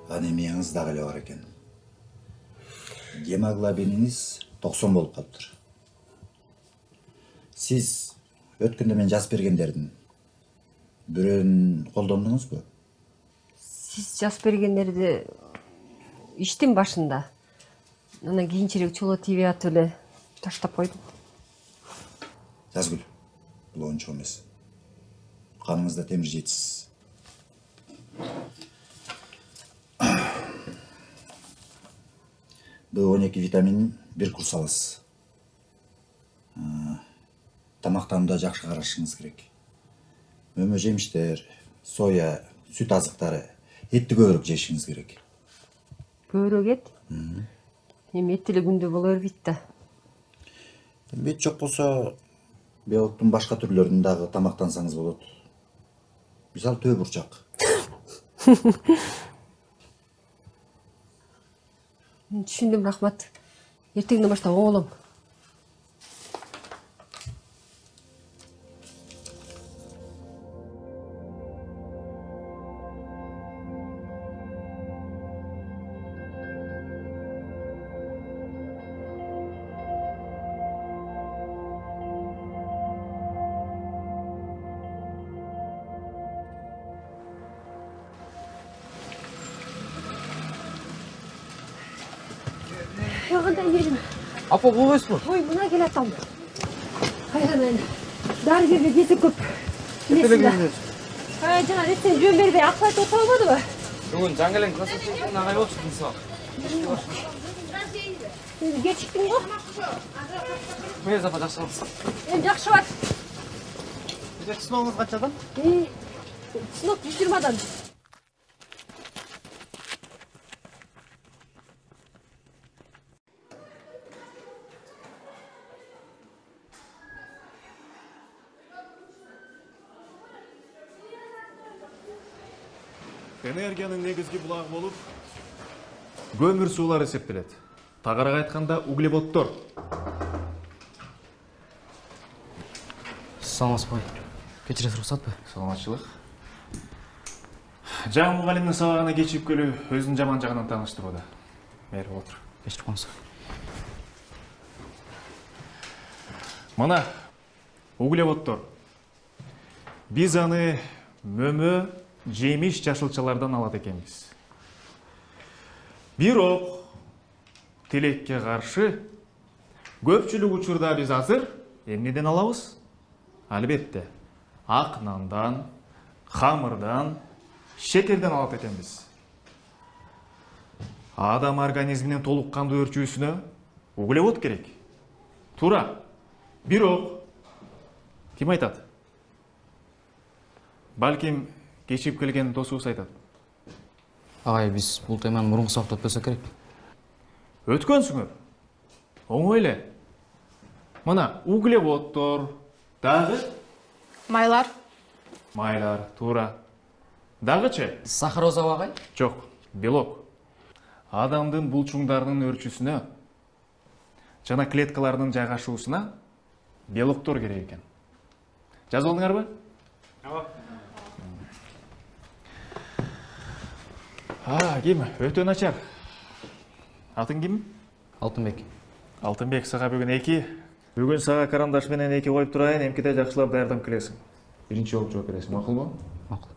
Анемияңыз дагы эле бар экен. Гемоглобиниңиз 90 болуп калыптыр. Сиз өткөндө мен жазып бергендердин бирөөнүн колдондуңузбу? Сиз жазып бергендерди иштин башында. Анан кийинчерээк чоло тийбей атып эле таштап койдум. Жазгүл, бул оңчо эмес. Каныңызда темир жетишсиз. B12 витаминин бир курс аласыз. Тамактанууда жакшы карашыңыз керек. Мөмө жемиштер, соя, сүт азыктары, этти көбүрөөк жешиңиз керек. Көбүрөөк эт? Эми эт эле күндө боло бербейт да. Эт жок болсо, белоктун башка түрлөрүн дагы тамактансаңыз болот. Мисалы төө бурчак. Түшүндүм, рахмат. Эртеңден баштап оңолом. Кандай жерим? Апа болбойсузбу? Ой, мына келатам. Кайрадан дарыгерге кезек көп. Жана эртең жөн бербей акыл айтып отура албадыбы? Бүгүн жаңы классчылыктын агай болчу мисалы. Кечиктиң го? Мейз апа жакшы болсун. Жакшы бар. Бизде сыногуңуз канчадан? Сынок 120дан. Энергиянын негизги булагы болуп, көмүр суулар эсептелет. Тагыраак айтканда углеводдор. Саламатсызбы. Кечиресиз, уруксатпы? Саламатчылык. Жаңы мугалимдин сабагына кечип келүү өзүнүн жаман жагынан тааныштырбады. Мээри отур. Кечирип коңуз. Мына углеводдор. Биз аны мөмө, жемиш, жашылчалардан алат экенбиз. Бирок тилекке каршы көпчүлүк учурда биз азыр эмнеден алабыз? Албетте, ак нандан, хамырдан, шекерден алат экенбиз. Адам организминин толук кандуу өрчүүсүнө углевод керек. Туура. Бирок ким айтат? Балким кечип келген досубуз айтат. Агай, биз бул теманы мурунку сабакта өтпөсөк керек. Өткөнсүңөр. Оңой эле. Мына углеводдор, дагы Майлар. майлар, туура. Дагычы? Сахароза агай? Жок, белок. Адамдын булчуңдарынын өрчүүсүнө жана клеткаларынын жайгашуусуна белоктор керек экен. Жазып алдыңарбы? Ким? Өтө начар. Атың ким? Алтынбек. Алтынбек, сага бүгүн 2. Бүгүн сага карандаш менен 2 коюп турайын, эмкиде жакшылап даярдап келесиң. Биринчи болуп жооп бересиң, макулбу? Макул.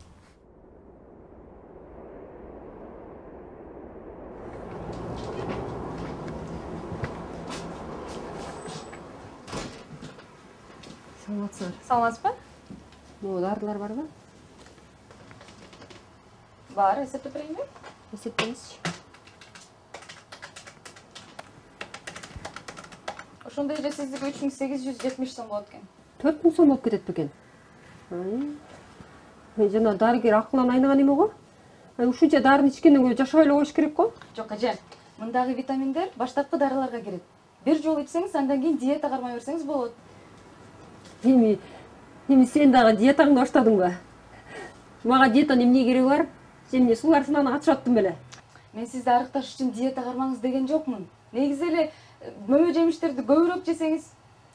Саламатсыздар. Саламатсызбы? Могу дарылар барбы? Бар, эсептеп берейинби? Эсептеңизчи. Ошондой эле сиздики 3870 сом болот экен. 4000 сом болуп кетет бекен. Жана дарыгер акылдан айнаган эме го. Ушунча дарыны ичкенден көрө жашабай эле коюш керек го. Жок, эже. Мындагы витаминдер баштапкы дарыларга кирет. Бир жолу ичсеңиз, андан кийин диета кармай берсеңиз болот. Эми сен дагы диетаңды баштадыңбы? Мага диетанын эмне кереги бар? Сен эмне сулар сынагына катышып аттың беле? Мен сизди арыкташ үчүн диета кармаңыз деген жокмун. Негизи эле мөмө жемиштерди көбүрөөк жесеңиз,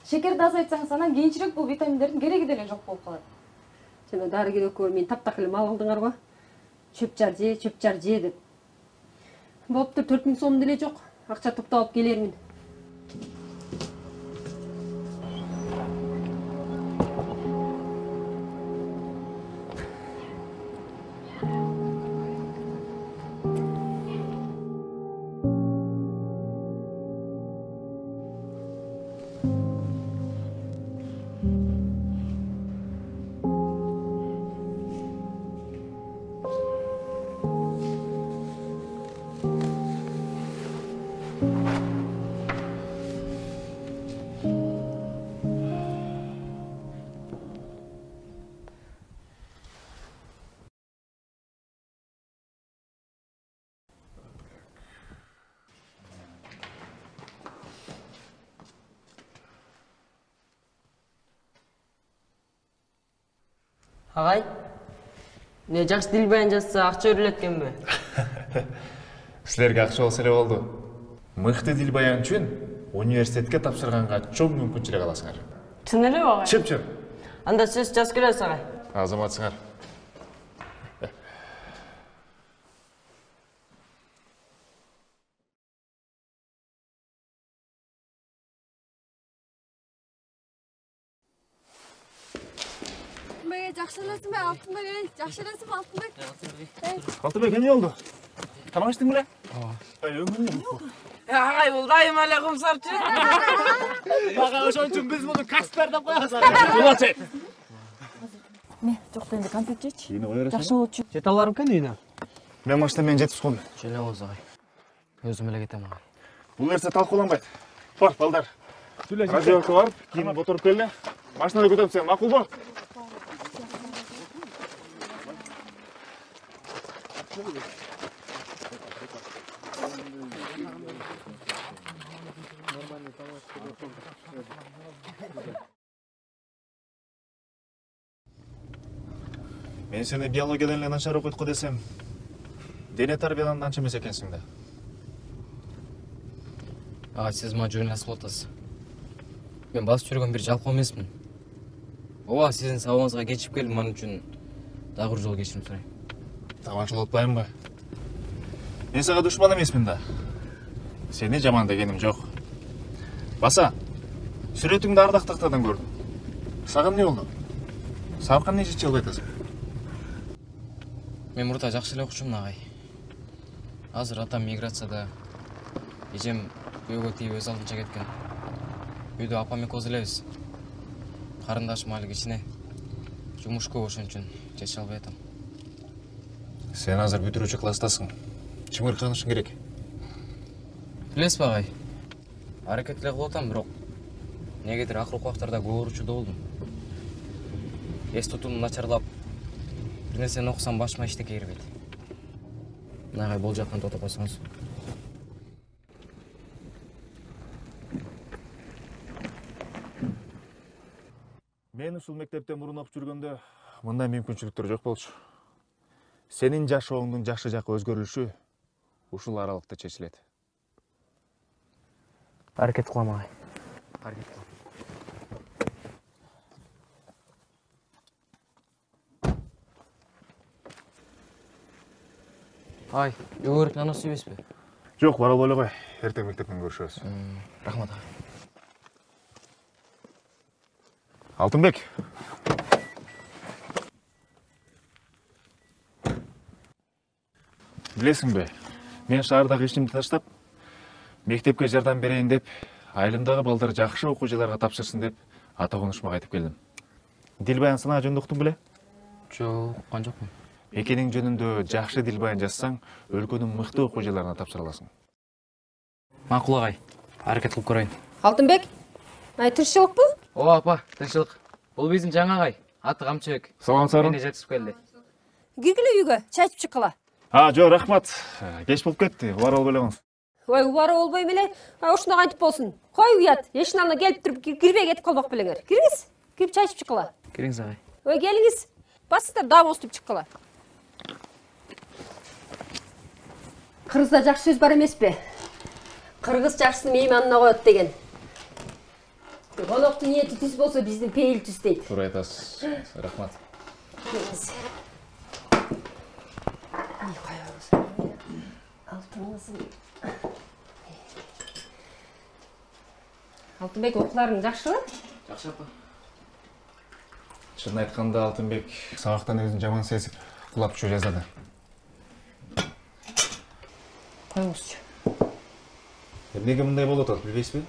шекерди азайтсаңыз, анан кийинчерээк бул витаминдердин кереги деле жок болуп калат. Жана дарыгер экөө мен таптак эле мал кылдыңар го. чөп жар же деп. Болуптур 4000 сом деле жок. Акча топтоп алып келермин. Агай, не жакшы дил баян жазса акча өрүлөт экенби? Силерге акча болсо эле болду. Мыкты дил баян үчүн университетке тапшырганга чоң мүмкүнчүлүк аласыңар. Чын элеби агай? Чып-чып. Анда сиз жазып келесиз агай. Азаматсыңар. Жакшы элесиңби Алтынбек? Жакшы элесиңби Алтынбек? Алтынбек, эмне болду? Тамак иштиң беле? Ооба. Агай, бул дайым эле кумсарчы. Ага, ошон үчүн биз муну каспер деп коебуз. Булачы. Мен жокто энди конфет жечи. Кийин кое бересиң. Жакшы болот чү. Жете аларым экен үйүнө. Мен машинамен жетип чыккан. Желе болсо агай. Өзүм эле кетем агай. Бул нерсе талкууланбайт. Бар, балдар. Радиоға барып, кийин отуруп келе. Машинада көтөрүп сен, макулбу? Мен сени биологиядан эле начар окуйт го десем, дене тарбиядан анча эмес экенсиң да. Агай, сиз мага жөнөтүп атасыз. Мен басып жүргөн бир жалкоо эмесмин. Ооба, сиздин сабагыңызга кечип келдим, анын үчүн дагы бир жолу кечирим сурайм. Тамашыл отпайбы? Мен сага душман эмесмин да. Сени жаман дегеним жок. Баса, сүрөтүңдү ардактактардан көрдүм. Сага эмне болду? Сабакка эмне жетиши албай атасың? Мен мурда жакшы эле окучумун агай. Азыр атам миграцияда, эжем күйөөгө тийип өз алдынча кеткен. Үйдө апам экөөбүз элебиз. Карындашым али кичине. Жумуш көп, ошон үчүн жете албай атам. Сен азыр бүтүрүүчү класстасың. Чымырканышың керек. Билесизби агай? Аракет эле кылып атам, бирок негедир акыркы убактарда көп уручууда болдум. Эс тутуум начарлап, бир нерсени окусам башыма эчтеке кирбейт. Агай, бул жактан тотоп койсоңуз. Мен ушул мектепте мурун окуп жүргөндө мындай мүмкүнчүлүктөр жок болчу. Сенин жашооңдун жакшы жакка өзгөрүлүшү ушул аралыкта чечилет. Аракет кылам агай. Аракет кылам. Ай, өгөрүк нанос эмеспи? Жок, бара эле кой. Эртең мектептен көрүшөбүз. Рахмат агай. Алтынбек. Билесиңби, мен шаардагы ишимди таштап, мектепке жардам берейин деп, айылымдагы балдар жакшы окуучуларга тапшырсын деп, ата конушума кайтып келдим. Дил баян санаа жөнүндө уктуң беле? Жок, уккан жокмун. Экенин жөнүндө жакшы дил баян жазсаң, өлкөнүн мыкты окуучуларына тапшыра аласың. Макул агай. Аракет кылып көрөйүн. Алтынбек, тырышчылыкпы? Ооба, апа, тынччылык. Бул биздин жаңы агай. Аты Камчыбек. Салам сарын. Мени жетишип келди. Киргиле үйгө, чай ичип чыккыла. Жок, рахмат. Кеч болуп кетти. Убара болбой эле. Ой, убары болбой беле. Ушуна кантип болсун. Кой уят. Эшиктин алдына келип туруп кирбей кетип калмак белеңер. Кириңиз. Кирип чай ичип чыккыла. Кириңиз агай. Ой, келиңиз. Басыңдар, дам уступ чыккыла. Кыргызда жакшы сөз бар эмеспи? Кыргыз жакшысын мейманына коет деген. Коноктун ниети түз болсо биздин пейил түз дейт. Туура айтасыз. Рахмат. Келиңиз. Алтыныңыздын. Алтынбек, окууларың жакшыбы? Жакшы апа. Чынын айтканда Алтынбек сабактан өзүн жаман сезип, кулап чуу жазады. Коюңузчу. Эмнеге мындай болуп атат, билбейсизби?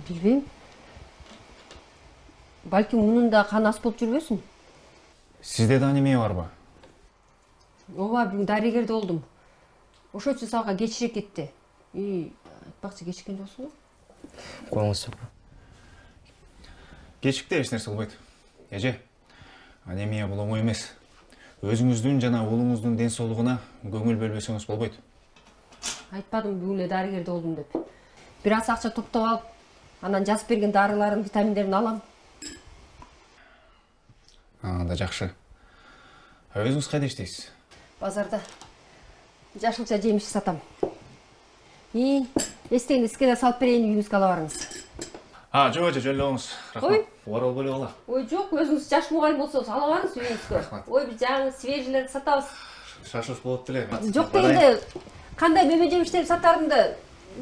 Билбейм. Балким мунун да каны ас болуп жүрбөсүн. Сизде да анемия барбы? Ооба, бүгүн дарыгерде болдум. Ошон үчүн сабакка кечирээк кетти. Айтпакчы кечиккен жоксуңбу? Коюңуз апа. Кечикте эч нерсе болбойт. Эже, анемия бул оңой эмес. Өзүңүздүн жана уулуңуздун ден соолугуна көңүл бөлбөсөңүз болбойт. Айтпадым бүгүн эле дарыгерде болдум деп. Бир аз акча топтоп алып, анан жазып берген дарыларын, витаминдерин алам. Анда жакшы. Өзүңүз кайда иштейсиз? Базарда жашылча жемиш сатам. Эстеңди скеде салып берейин, үйүңүзгө ала барыңыз. Жок эже, жөн рахмат. Ой. Орол эле кала. Ой, жок, өзүңүз жаш мугалим болсоңуз ала барыңыз үйүңүзгө. Ой, бир жаңы свежийлерди сатабыз. Шашылып болот деле. Жок дегенде кандай мөмө жемиштерди сатарымды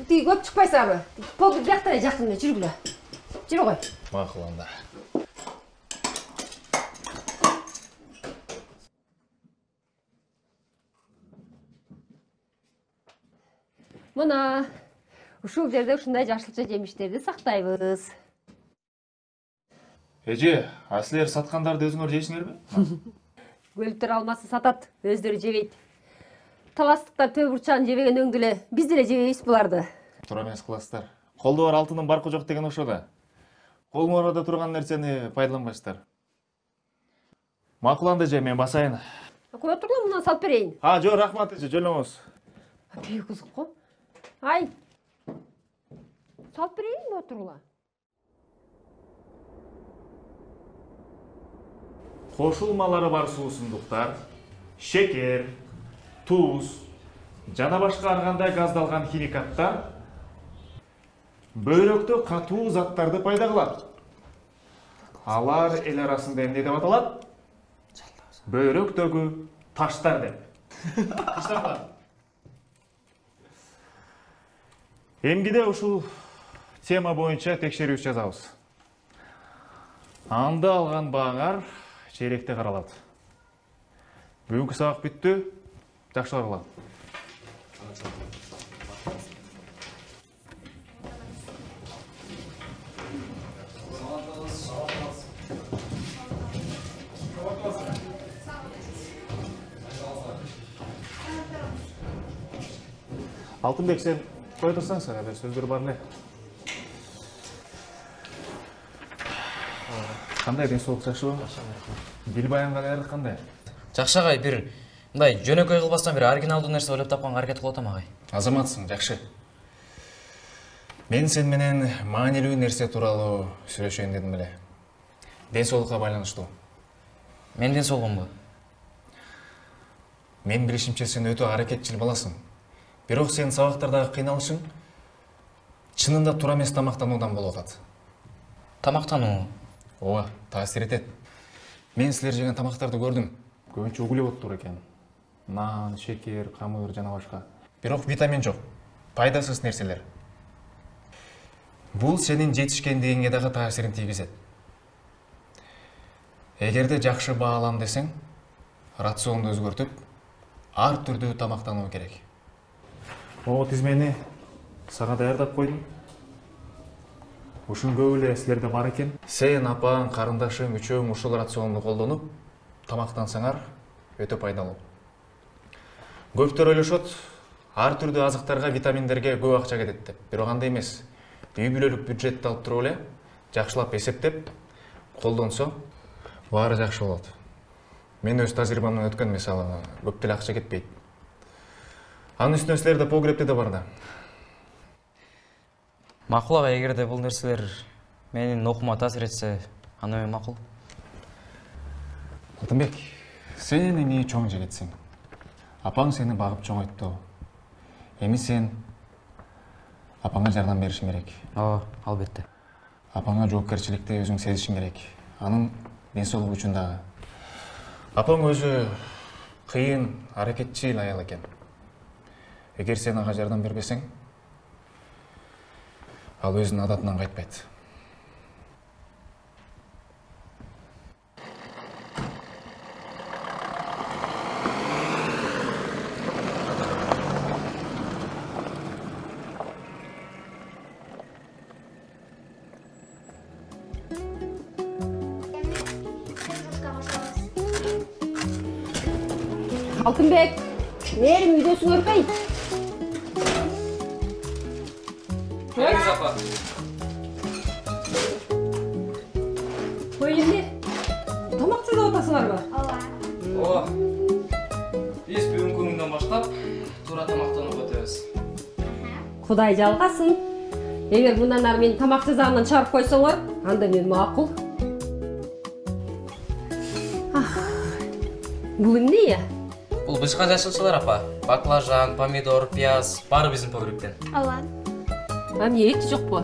тиги көп чыкпайсыңарбы? Погреб биякта эле жакын эле, жүргүлө. Жүрө кой. Макул анда. Мына ушул жерде ушундай жашылча жемиштерди сактайбыз. Эже, силер саткандарды өзүңөр жейсиңерби? Көлүктөр алмасы сатат, өздөрү жебейт. Таластыктар төб бурчагын жебеген өңдү эле биз деле жебейбиз буларды. Туура эмес кыласыздар. Колдо бар алтынын баркы жок деген ошо да. Колуң арада турган нерсени пайдаланбайсыздар. Макул анда эже, мен басайын. Кое тургула, мындан салып берейин. Жок, рахмат эже, жөлөңүз. Бүйүк кызык го. Ай. Салып берейин, кое тургула. Кошулмалары бар суусундуктар, шекер, туз жана башка ар кандай газдалган химикаттар бөйрөктө катуу заттарды пайда кылат. Алар эл арасында эмне деп аталат? Бөйрөктөгү таштар деп. Эмгиде ушул тема боюнча текшерүү жасабыз. Анда алган бааңар чейректе каралат. Бүгүнкү сабак бүттү. Жакшы кала. Алтынбек, сен кое турсаң, сага бир сөздөр бар эле. Кандай ден соолук жакшыбы? Билбаянга даярдык кандай? Жакшы агай, бир мындай жөнөкөй кылбастан бир оригиналдуу нерсе ойлоп тапканга аракет кылып атам агай. Азаматсың, жакшы. Мен сен менен маанилүү нерсе тууралуу сүйлөшөйүн дедим эле. Ден соолукка байланыштуу. Мен ден соолугумбу? Мен билишимче сен өтө аракетчил баласың. Бирок сен сабактардагы кыйналышың чынында туура эмес тамактануудан болуп атат. Тамактануу? Ооба, таасир этет. Мен силер жеген тамактарды көрдүм. Көбүнчө углеводдор экен. Нан, шекер, камыр жана башка. Бирок витамин жок. Пайдасыз нерселер. Бул сенин жетишкендигиңе дагы таасирин тийгизет. Эгерде жакшы баалам десең, рационду өзгөртүп, ар түрдүү тамактануу керек. Могу тизмени сага даярдап койдум. Ушун көп эле силерде бар экен. Сен, апаң, карындашың, үчөөң ушул рационду колдонуп, тамактансаңар өтө пайдалуу. Көптөр ойлошот, ар түрдүү азыктарга, витаминдерге көп акча кетет деп. Бирок андай эмес. Үй бүлөлүк бюджетти алып туруп эле, жакшылап эсептеп, колдонсо, баары жакшы болот. Мен өз тажрыйбамдан өткөн, мисалы, көп деле акча кетпейт. Анын үстүнө силерде погребте да бар да. Макул агай, эгерде бул нерселер менин окуума таасир этсе, анда мен макул. Алтынбек, сен эми чоң жигитсиң. Апаң сени багып чоңойтту. Эми сен апаңа жардам беришиң керек. Ооба, албетте. Апаңа жоопкерчиликти өзүң сезишиң керек. Анын ден соолугу үчүн дагы. Апаң өзү кыйын, аракетчил аял экен. Эгер сен ага жардам бербесең, ал өзүнүн адатынан кайтпайт. Алтынбек, нерим үйдөсүң өркөй? Келиңиз апа. Кой эмне? Тамак чыйдап атасыңарбы? Ооба. Биз бүгүнкү күндөн баштап туура тамактанууга өтөбүз. Кудай жалгасын. Эгер мындан ары мени тамак жазагынан чыгарып койсоңор, анда мен макул. Бул эмне? Бул бышка жашылчалар апа. Баклажан, помидор, пияз баары биздин погребтен. А эмне эти жокпу?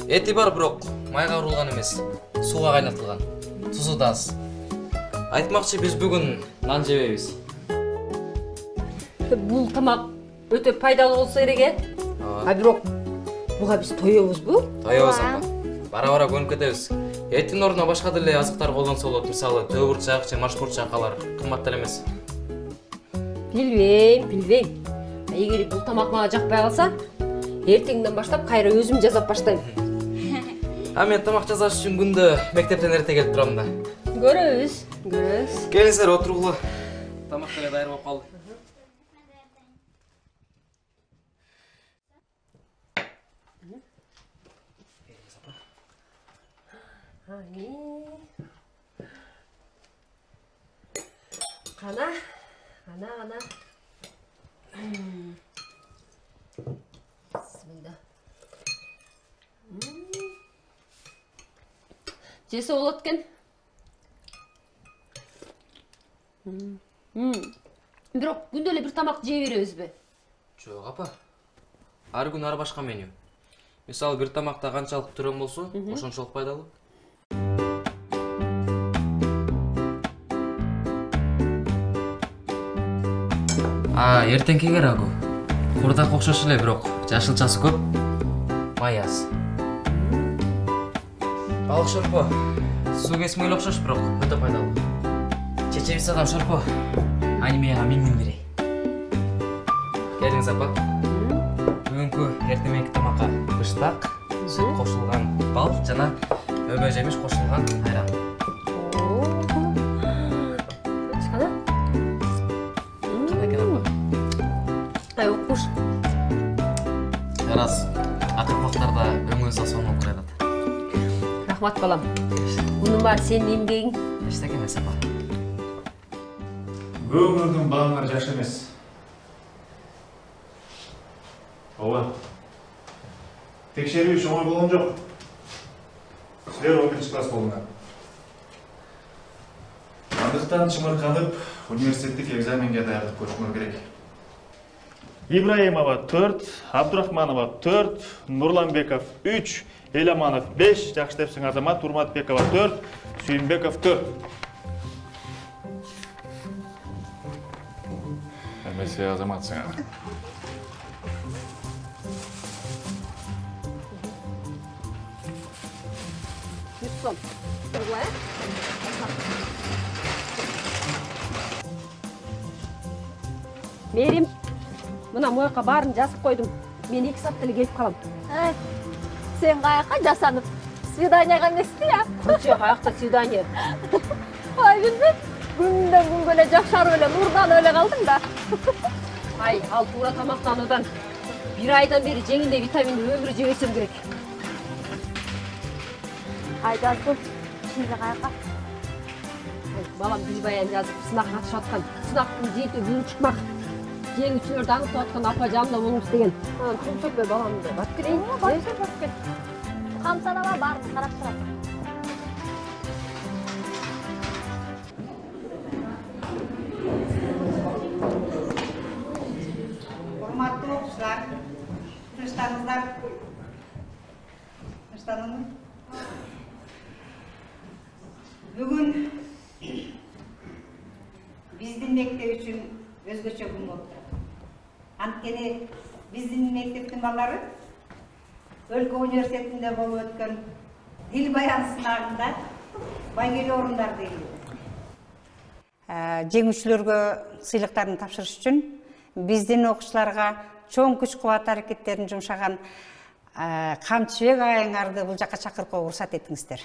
Эти бар, бирок майга урулган эмес. Сууга кайнатылган. Тузу да аз. Айтмакчы, биз бүгүн нан жебейбиз. Бул тамак өтө пайдалуу болсо керек, э? А бирок буга биз тоёбузбу? Тоёбуз апа. Бара-бара көнүп кетебиз. Эттин ордуна башка деле азыктар колдонсо болот. Мисалы, төбүрчак же машкурчак, алар кымбат деле эмес. Билбейм. Эгер бул тамак мага жакпай калса, эртеңден баштап кайра өзүм жасап баштайм. А мен тамак жасаш үчүн күндө мектептен эрте келип турам да. Көрөбүз. Келиңиздер, отургула. Тамак деле даяр болуп калды. Ана. Bismillah. Жесе болот экен. Бирок күндө эле бир тамак жей беребизби? Жок апа. Ар күн ар башка меню. Мисалы, бир тамакта канчалык түрөм болсо, ошончолук пайдалуу. Эртеңкиге рагу. Курдак окшош эле, бирок жашылчасы көп. Май аз. Балык шорпо. Суу кесмегиле окшош, бирок өтө пайдалуу. Чечебисадам шорпо. Анимега миң берей. Келиңиз апа. Бүгүнкү эртең мененки тамакка быштак, сүт кошулган бал жана өбө жемиш кошулган айран. Окуш. Раз. Акыркы вактарда өңүңүз да сонун окуп атат. Рахмат балам. Мунун баары сенин эмгегиң. Эчтеке эмес апа. Өмүрдүн бааңар жаш эмес. Ооба. Текшерүү иш оңой болгон жок. Силер 11 класс болдуңар. Андыктан чымырканып, университеттик экзаменге даярдык көрүшүңөр керек. Ибраимова 4, Абдурахманова 4, Нурланбеков 3, Эламанов 5, Жакшытепсиң Азамат, Урматбекова 4, Сүйүнбеков 4. Эмесе Азаматсың ага. Юсум. Тургула, Мерим. Мына мояка баарын жазып койдум. Мен 2 саатта эле келип калам. Сен каяка жасанып? Свиданияга эмеспи я? Кычы каякта свидание? Ай билбейм. Күндөн күнгө эле жакшарып эле нурданып эле калдың да. Ай, ал туура тамактануудан 1 айдан бери жеңинде витаминди өмүрү жебесем керек. Ай жазгыл. Şimdi каяка? Балам Билбаян жазып сынак катышып аткан. Сынактын жети бүгүн чыкмак. Жеңүүчүлөрдү аңытып аткан апа жанында болуңуз деген. Чоңчок бе баламды барып келейин. Барып кел. Камсанама барын карап турат. Урматтуу окуучулар, тынчтаңыздар. Тынчтандыңызбы? Бүгүн биздин мектеп үчүн өзгөчө күн болуп турат. Анткени биздин мектептин балдары өлкө университетинде болуп өткөн дил баян сынагында байгелүү орундарды ээледи. Жеңүүчүлөргө сыйлыктарын тапшырыш үчүн биздин окуучуларга чоң күч кубат аракеттерин жумшаган Камчыбек айыңарды бул жакка чакырууга уруксат этиңиздер.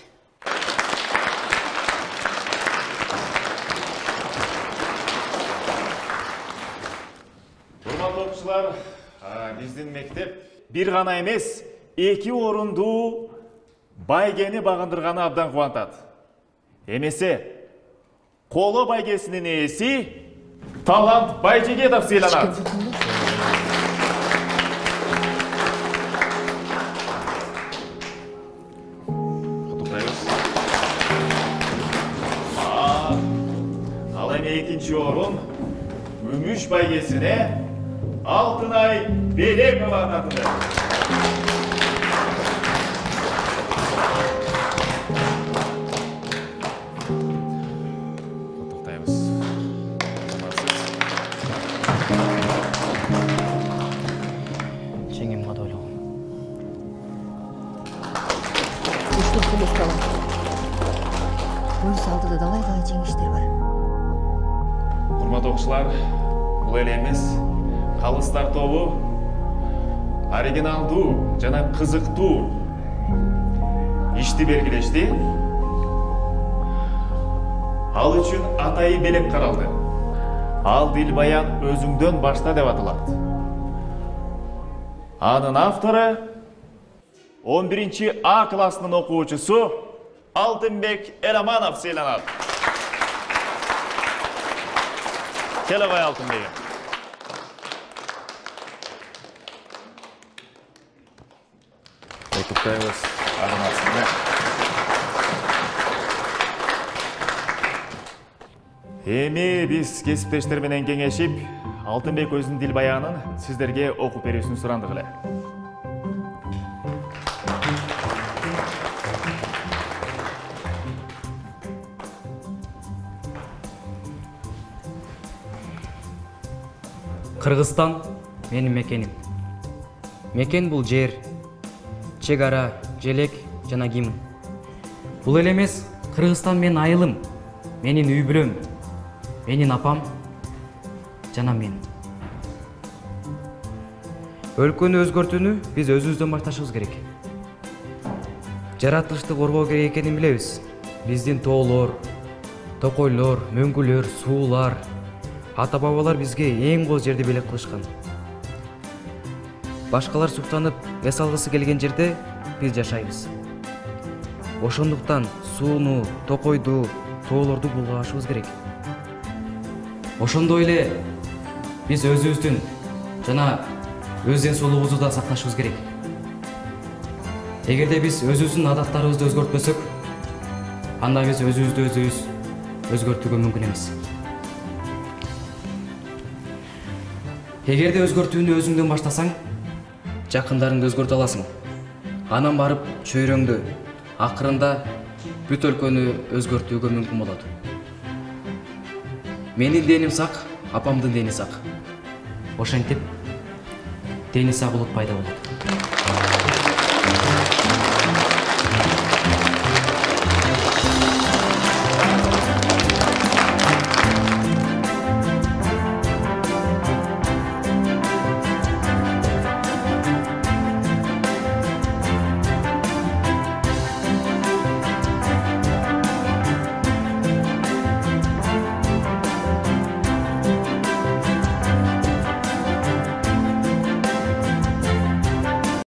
Урматтуу окуучулар, биздин мектеп бир гана эмес, 2 орундуу байгени багындырганы абдан кубантат. Эмесе, коло байгесинин ээси Талант Байжегетов сыйланат. Ал эми экинчи орун Күмүш байгесине Алтынай Белекова ататылды. Куттуктайбыз. Жеңем када ойлогом. Үчтүк келет бала. Өз алдыда далай жеңиштер бар. Урматтуу окуучулар, бул эле эмес, калыстар тобу оригиналдуу жана кызыктуу ишти белгилешти. Ал үчүн атайы белек каралды. Ал Дилбаян өзүңдөн башта деп аталат. Анын автору 11 А классынын окуучусу Алтынбек Эламанов сыйланат. Келебай Алтынбек. Куттуктайбыз. Армасында. Эми биз кесиптештер менен кеңешип, Алтынбек өзүнүн дил баянын сиздерге окуп берүүсүн сурандык эле. Кыргызстан менин мекеним. Мекен бул жер, чек ара, желек жана гимн. Бул эле эмес, Кыргызстан менин айылым, менин үй бүлөм, менин апам жана мен. Өлкөнү өзгөртүүнү биз өзүбүздөн башташыбыз керек. Жаратылышты коргоо керек экенин билебиз. Биздин тоолор, токойлор, мөңгүлөр, суулар, ата-бабалар бизге эң кооз жерди белек кылышкан. Башкалар суктанып, эс алгысы келген жерде биз жашайбыз. Ошондуктан сууну, токойду, тоолорду булгашыбыз керек. Ошондой эле биз өзүбүздүн жана өз ден соолугубузду да сакташыбыз керек. Эгерде биз өзүбүздүн адаттарыбызды өзгөртпөсөк, анда биз өзүбүздү өзүбүз өзгөртүүгө мүмкүн эмес. Эгерде өзгөртүүнү өзүңдөн баштасаң, жакындарыңды өзгөртө аласың. Анан барып чөйрөңдү, акырында бүт өлкөнү өзгөртүүгө мүмкүн болот. Менин деним сак, апамдын дени сак. Ошентип, дени сак улут пайда болот.